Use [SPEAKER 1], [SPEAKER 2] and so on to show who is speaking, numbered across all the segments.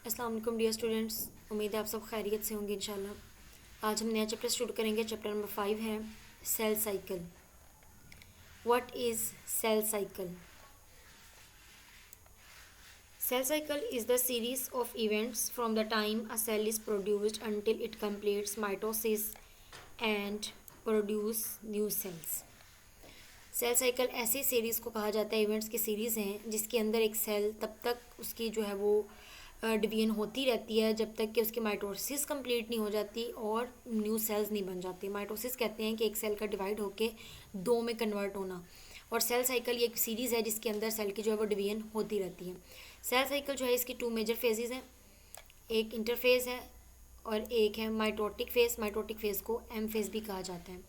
[SPEAKER 1] अस्सलाम वालेकुम dear students. उम्मीद है आप सब खैरियत से होंगे इंशाल्लाह। आज हम नया चैप्टर शुरू करेंगे। चैप्टर नंबर 5 है cell cycle. What is cell cycle? Cell cycle is the series of events from the time a cell is produced until it completes mitosis and produce new cells। Cell cycle ऐसी series को कहा जाता है, events की series हैं जिसके अंदर एक सेल तब तक उसकी जो है वो डिवीजन होती रहती है जब तक कि उसकी माइटोसिस कंप्लीट नहीं हो जाती और न्यू सेल्स नहीं बन जाती। माइटोसिस कहते हैं कि एक सेल का डिवाइड होके दो में कन्वर्ट होना, और सेल साइकिल ये एक सीरीज़ है जिसके अंदर सेल की जो है वो डिवीजन होती रहती है। सेल साइकिल जो है इसकी 2 मेजर फेजेज़ हैं, एक इंटरफेज़ है और एक है माइटोटिक फेज़। माइटोटिक फेज़ को एम फेज़ भी कहा जाता है।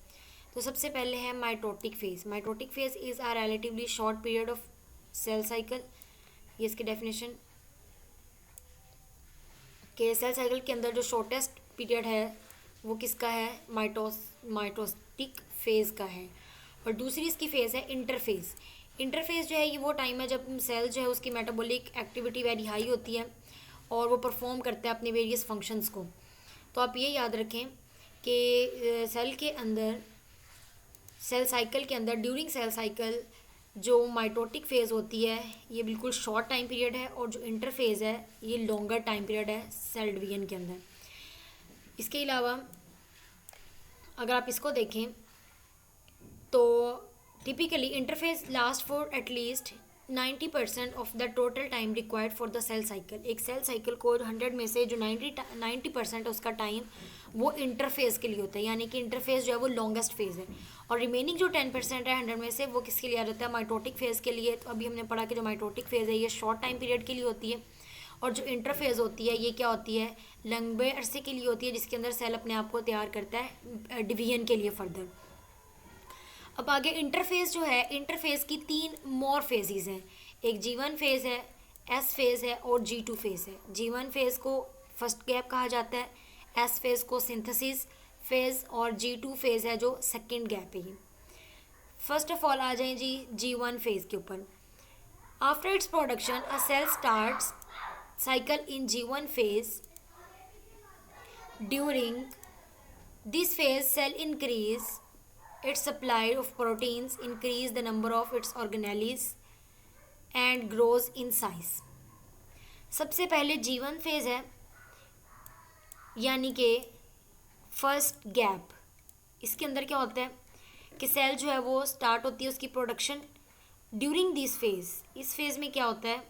[SPEAKER 1] तो सबसे पहले है mitotic phase. Mitotic phase is a relatively short period of cell cycle. ये इसकी डेफिनेशन कि सेल साइकिल के अंदर जो शॉर्टेस्ट पीरियड है वो किसका है? माइटोटिक फेज़ का है। और दूसरी इसकी फेज़ है इंटरफेज़। इंटरफेज़ जो है ये वो टाइम है जब सेल जो है उसकी मेटाबॉलिक एक्टिविटी वेरी हाई होती है और वो परफॉर्म करता है अपने वेरियस फंक्शंस को। तो आप ये याद रखें कि सेल के अंदर, सेल साइकिल के अंदर ड्यूरिंग सेल साइकिल जो माइटोटिक फेज़ होती है ये बिल्कुल शॉर्ट टाइम पीरियड है, और जो इंटरफेज़ है ये लॉन्गर टाइम पीरियड है सेल डिवीजन के अंदर। इसके अलावा अगर आप इसको देखें तो typically interphase last for at least 90% of the total time required for the cell cycle. एक सेल साइकिल को 100 में से जो 90% उसका टाइम वो इंटरफेज़ के लिए होता है, यानी कि इंटरफेज़ जो है वो लॉन्गेस्ट फेज़ है। और रिमेनिंग जो 10% है 100 में से वो किसके लिए आ जाता है? माइटोटिक फेज़ के लिए। तो अभी हमने पढ़ा कि जो माइटोटिक फेज़ है ये शॉर्ट टाइम पीरियड के लिए होती है, और जो इंटरफेज़ होती है ये क्या होती है? लंबे अरसे के लिए होती है, जिसके अंदर सेल अपने आप को तैयार करता है डिवीजन के लिए फर्दर। अब आगे इंटरफेज़ जो है, इंटरफेज़ की 3 मोर फेजेज़ हैं। एक G1 फेज़ है, S फेज़ है और G2 फेज़ है। G1 फेज़ को फर्स्ट गैप कहा जाता है, S फेज़ को सिंथेसिस फेज़, और G2 फेज़ है जो सेकेंड गैप है। ये फर्स्ट ऑफ ऑल आ जाए जी G1 फेज़ के ऊपर। After its production a cell starts cycle in G1 phase. During this phase cell increase its supply of proteins, increase the number of its organelles and grows in size। सबसे पहले G1 phase है, यानी कि first gap. इसके अंदर क्या होता है कि सेल जो है वो स्टार्ट होती है उसकी प्रोडक्शन ड्यूरिंग दिस फेज़। इस फेज़ में क्या होता है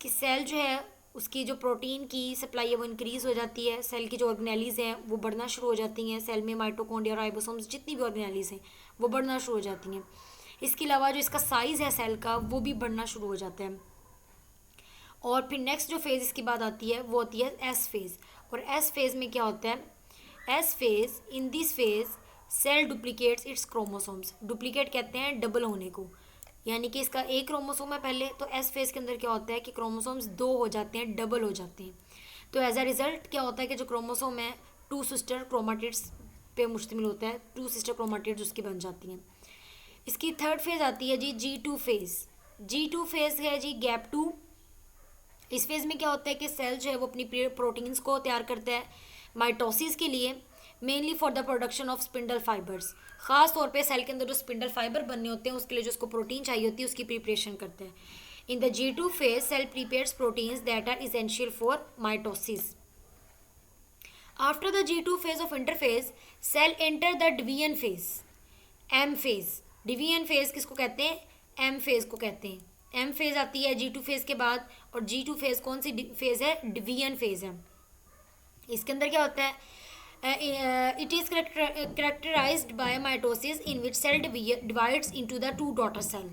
[SPEAKER 1] कि सेल जो है उसकी जो प्रोटीन की सप्लाई है वो इंक्रीज़ हो जाती है, सेल की जो ऑर्गेनेलीज़ हैं वो बढ़ना शुरू हो जाती हैं। सेल में माइटोकॉन्ड्रिया, राइबोसोम्स, जितनी भी ऑर्गेनेलीज़ हैं वो बढ़ना शुरू हो जाती हैं। इसके अलावा जो इसका साइज़ है सेल का वो भी बढ़ना शुरू हो जाता है। और फिर नेक्स्ट जो फेज़ इसके बाद आती है वो होती है एस फेज़। और एस फेज़ में क्या होता है? S phase, in this phase cell duplicates its chromosomes. Duplicate कहते हैं डबल होने को, यानी कि इसका एक क्रोमोसोम है पहले, तो एस फेज़ के अंदर क्या होता है कि क्रोमोसोम्स 2 हो जाते हैं, डबल हो जाते हैं। तो एज अ रिज़ल्ट क्या होता है कि जो क्रोमोसोम है 2 सिस्टर क्रोमाटिड्स पे मुश्तमिल होता है, 2 सिस्टर क्रोमाटिड्स उसकी बन जाती हैं। इसकी थर्ड फेज़ आती है जी G2 फेज़। G2 फेज़ है जी गैप 2। इस फेज़ में क्या होता है कि सेल जो है वो अपनी प्रोटीन्स को तैयार करता है माइटोसिस के लिए, mainly for the production of spindle fibres. ख़ास तौर पे सेल के अंदर जो स्पिंडल फाइबर बनने होते हैं उसके लिए जो उसको प्रोटीन चाहिए होती है उसकी प्रिपरेशन करते हैं। In the G2 phase cell prepares proteins that are essential for mitosis. After the G2 phase of interphase cell enter the division phase, M phase. Division phase किसको कहते हैं? एम फेज को कहते हैं। एम फेज आती है G2 phase के बाद, और G2 फेज कौन सी फेज है? डिवीजन फेज है। इसके अंदर क्या होता है? It is characterized by mitosis in which cell divides into the 2 daughter cell.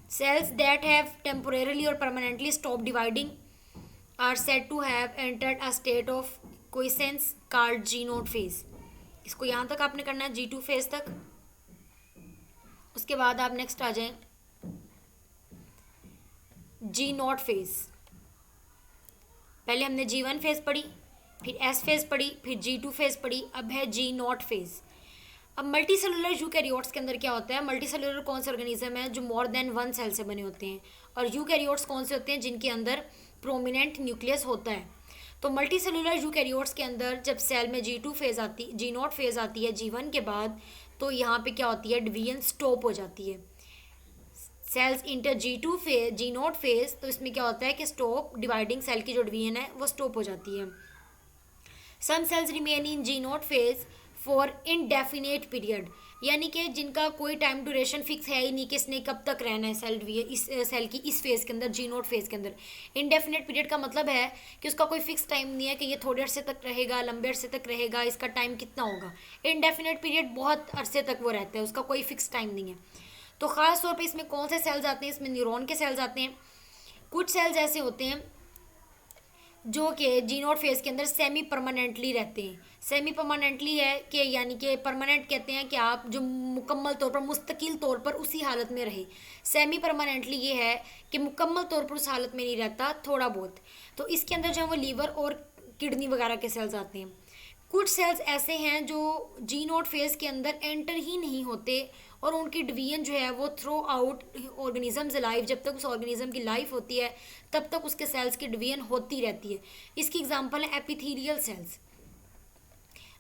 [SPEAKER 1] Cells that have temporarily or permanently stopped dividing are said to have entered a state of quiescence called G0 phase। इसको यहाँ तक आपने करना है G2 phase तक। उसके बाद आप नेक्स्ट आ जाएं G0 फेज। पहले हमने G1 फेज पढ़ी, फिर S फेज़ पढ़ी, फिर G2 फेज़ पढ़ी, अब है G0 फेज़। अब मल्टी सेलुलर यूकैरियोट्स के अंदर क्या होता है, मल्टी सेलुलर कौन से ऑर्गेनिज्म है जो मोर देन वन सेल से बने होते हैं, और यूकैरियोट्स कौन से होते हैं जिनके अंदर प्रोमिनेंट न्यूक्लियस होता है। तो मल्टी सेलुलर यूकैरियोट्स के अंदर जब सेल में G2 फेज आती, G0 फेज आती है G1 के बाद, तो यहाँ पे क्या होती है, डिवीजन स्टॉप हो जाती है। Sales inter G2 phase, G0 phase, तो इसमें क्या होता है कि स्टॉप डिवाइडिंग, सेल की जो डिवीजन है वो स्टॉप हो जाती है। Some cells remain in G0 phase for indefinite period, यानी कि जिनका कोई टाइम ड्यूरेशन फिक्स है ही नहीं कि इसने कब तक रहना है सेल, इस सेल की इस फेज़ के अंदर, G0 फेज़ के अंदर। इनडेफिनेट पीरियड का मतलब है कि उसका कोई फिक्स टाइम नहीं है कि ये थोड़े अरसे तक रहेगा, लंबे अरसे तक रहेगा, इसका टाइम कितना होगा। इनडेफिनेट पीरियड बहुत अरसे तक वो रहता है, उसका कोई फिक्स टाइम नहीं है। तो ख़ास तौर पर इसमें कौन से सेल्स आते हैं, इसमें न्यूरॉन के सेल्स आते हैं। कुछ सेल्स ऐसे होते हैं जो कि G0 फेज़ के अंदर सेमी परमानेंटली रहते हैं। सेमी परमानेंटली है कि यानी कि परमानेंट कहते हैं कि आप जो मुकम्मल तौर पर, मुस्तकिल तौर पर उसी हालत में रहे। सेमी परमानेंटली ये है कि मुकम्मल तौर पर उस हालत में नहीं रहता, थोड़ा बहुत। तो इसके अंदर जो है वो लीवर और किडनी वगैरह के सेल्स आते हैं। कुछ सेल्स ऐसे हैं जो G0 फेज़ के अंदर एंटर ही नहीं होते और उनकी डिवीजन जो है वो थ्रू आउट ऑर्गेनिजम्स लाइफ, जब तक उस ऑर्गेनिज्म की लाइफ होती है तब तक उसके सेल्स की डिवीजन होती रहती है। इसकी एग्जांपल है एपिथेलियल सेल्स।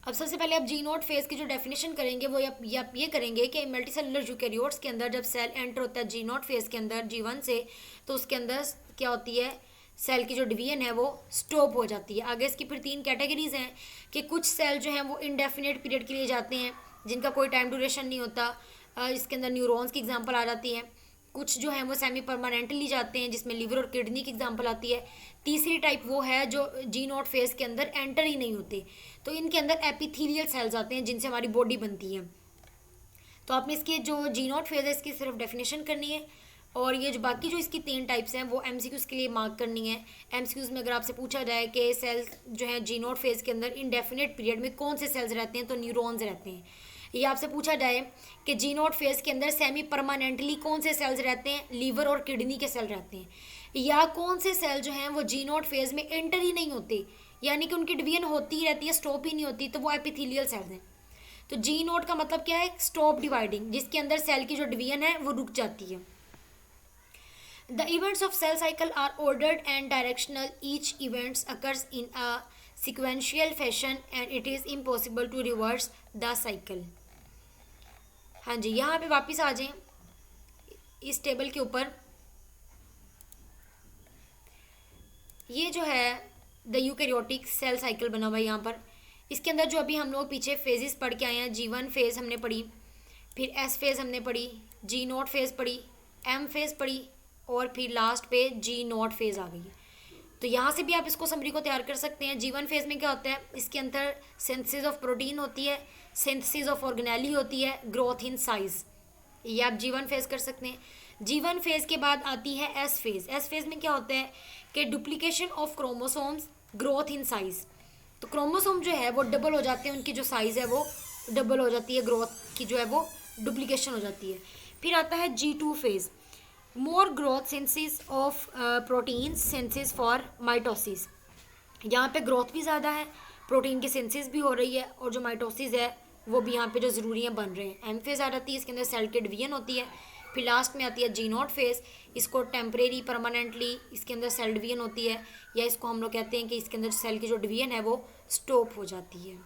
[SPEAKER 1] अब सबसे पहले आप G0 फेज़ की जो डेफिनेशन करेंगे वो आप ये करेंगे कि मल्टी सेलुलर यूकैरियोट्स के अंदर जब सेल एंटर होता है G0 फेज़ के अंदर G1 से, तो उसके अंदर क्या होती है, सेल की जो डिवीजन है वो स्टॉप हो जाती है। आगे इसकी फिर 3 कैटेगरीज हैं कि कुछ सेल जो हैं वो इनडेफिनेट पीरियड के लिए जाते हैं जिनका कोई टाइम ड्यूरेशन नहीं होता, इसके अंदर न्यूरॉन्स की एग्जांपल आ जाती है। कुछ जो है वो सेमी परमानेंटली जाते हैं जिसमें लिवर और किडनी की एग्जांपल आती है। तीसरी टाइप वो है जो G0 फेज़ के अंदर एंटर ही नहीं होते, तो इनके अंदर एपिथेलियल सेल्स आते हैं जिनसे हमारी बॉडी बनती है। तो आपने इसके जो G0 फेज़ है इसकी सिर्फ डेफिनेशन करनी है, और ये जो बाकी जो इसकी 3 टाइप्स हैं वो MCQs के लिए मार्क करनी है। MCQs में अगर आपसे पूछा जाए कि सेल्स जो है G0 फेज़ के अंदर इनडेफिनेट पीरियड में कौन से सेल्स रहते हैं, तो न्यूरॉन्स रहते हैं। ये आपसे पूछा जाए कि G0 फेज़ के अंदर सेमी परमानेंटली कौन से सेल्स रहते हैं, लीवर और किडनी के सेल रहते हैं। या कौन से सेल जो हैं वो G0 फेज़ में एंटर ही नहीं होते, यानी कि उनकी डिवीजन होती ही रहती है, स्टॉप ही नहीं होती, तो वो एपिथेलियल सेल्स हैं। तो G0 का मतलब क्या है, स्टॉप डिवाइडिंग, जिसके अंदर सेल की जो डिवीजन है वो रुक जाती है। The events of cell cycle are ordered and directional. Each event occurs in a sequential fashion and it is impossible to reverse the cycle. हाँ जी, यहाँ पे वापस आ जाएं इस टेबल के ऊपर। ये जो है द यूकैरियोटिक सेल साइकिल बना हुआ है यहाँ पर। इसके अंदर जो अभी हम लोग पीछे फेजेस पढ़ के आए हैं, G1 फेज़ हमने पढ़ी, फिर S फेज़ हमने पढ़ी, G0 फेज़ पढ़ी, M फेज़ पढ़ी, और फिर लास्ट पे G0 फेज़ आ गई है। तो यहाँ से भी आप इसको समरी को तैयार कर सकते हैं। G1 फेज़ में क्या होता है, इसके अंदर सिंथेसिस ऑफ प्रोटीन होती है, सिंथेसिस ऑफ ऑर्गेनेली होती है, ग्रोथ इन साइज, ये आप G1 फेज़ कर सकते हैं। G1 फेज़ के बाद आती है S फेज़। S फेज़ में क्या होता है कि duplication of chromosomes, growth in size. तो क्रोमोसोम जो है वो डबल हो जाते हैं, उनकी जो साइज़ है वो डबल हो जाती है, ग्रोथ की जो है वो डुप्लीकेशन हो जाती है। फिर आता है G2 phase, more growth synthesis of protein synthesis for mitosis. यहाँ पे ग्रोथ भी ज़्यादा है, प्रोटीन की सिंथेसिस भी हो रही है, और जो माइटोसिस है वो भी यहाँ पे जो ज़रूरी है बन रहे हैं। M फेज़ आ जाती है, इसके अंदर सेल की डिवीजन होती है। फिर लास्ट में आती है G0 फेज़, इसको टेम्परेरी परमानेंटली इसके अंदर सेल डिवीजन होती है, या इसको हम लोग कहते हैं कि इसके अंदर सेल की जो डिवीजन है वो स्टॉप हो जाती है।